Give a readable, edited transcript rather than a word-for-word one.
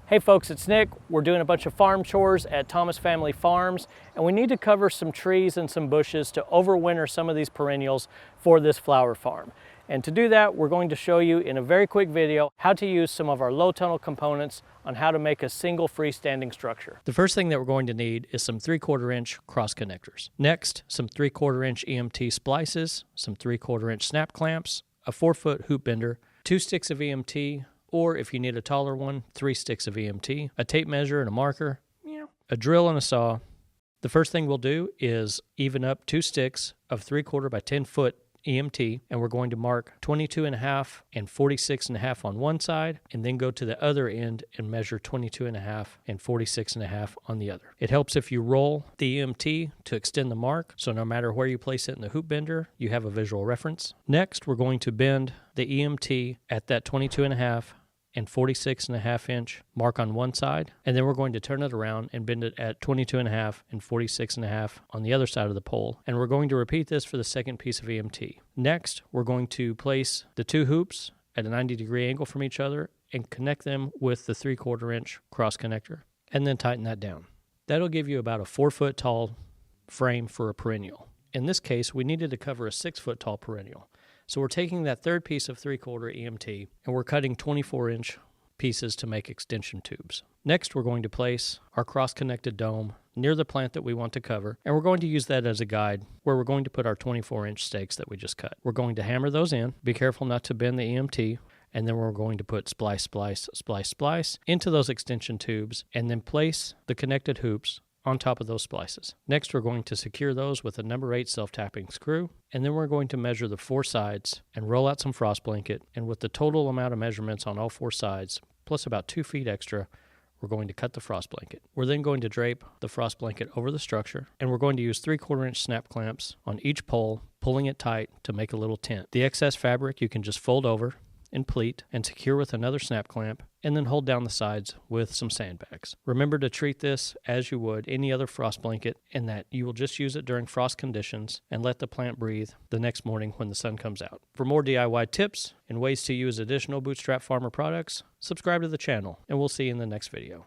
Hey folks, it's Nick. We're doing a bunch of farm chores at Thomas Family Farms, and we need to cover some trees and some bushes to overwinter some of these perennials for this flower farm. And to do that, we're going to show you in a very quick video how to use some of our low tunnel components on how to make a single freestanding structure. The first thing that we're going to need is some 3/4 inch cross connectors. Next, some 3/4 inch EMT splices, some 3/4 inch snap clamps, a 4-foot hoop bender, 2 sticks of EMT, or if you need a taller one, 3 sticks of EMT, a tape measure and a marker, a drill and a saw. The first thing we'll do is even up 2 sticks of 3/4 by 10 foot EMT, and we're going to mark 22.5 and 46.5 on one side, and then go to the other end and measure 22.5 and 46.5 on the other. It helps if you roll the EMT to extend the mark, so no matter where you place it in the hoop bender, you have a visual reference. Next, we're going to bend the EMT at that 22.5 and 46.5 inch mark on one side, and then we're going to turn it around and bend it at 22.5 and 46.5 on the other side of the pole, and we're going to repeat this for the second piece of EMT. Next, we're going to place the 2 hoops at a 90-degree angle from each other and connect them with the 3/4 inch cross connector, and then tighten that down. That'll give you about a 4-foot tall frame for a perennial. In this case, we needed to cover a 6-foot tall perennial. So we're taking that third piece of 3/4 EMT and we're cutting 24-inch pieces to make extension tubes. Next, we're going to place our cross-connected dome near the plant that we want to cover, and we're going to use that as a guide where we're going to put our 24-inch stakes that we just cut. We're going to hammer those in. Be careful not to bend the EMT, and then we're going to put splice, splice, splice, splice into those extension tubes, and then place the connected hoops on top of those splices. Next, we're going to secure those with a number 8 self-tapping screw, and then we're going to measure the 4 sides and roll out some frost blanket, and with the total amount of measurements on all 4 sides, plus about 2 feet extra, we're going to cut the frost blanket. We're then going to drape the frost blanket over the structure, and we're going to use 3/4 inch snap clamps on each pole, pulling it tight to make a little tent. The excess fabric you can just fold over and pleat and secure with another snap clamp, and then hold down the sides with some sandbags. Remember to treat this as you would any other frost blanket, in that you will just use it during frost conditions and let the plant breathe the next morning when the sun comes out. For more DIY tips and ways to use additional Bootstrap Farmer products, subscribe to the channel, and we'll see you in the next video.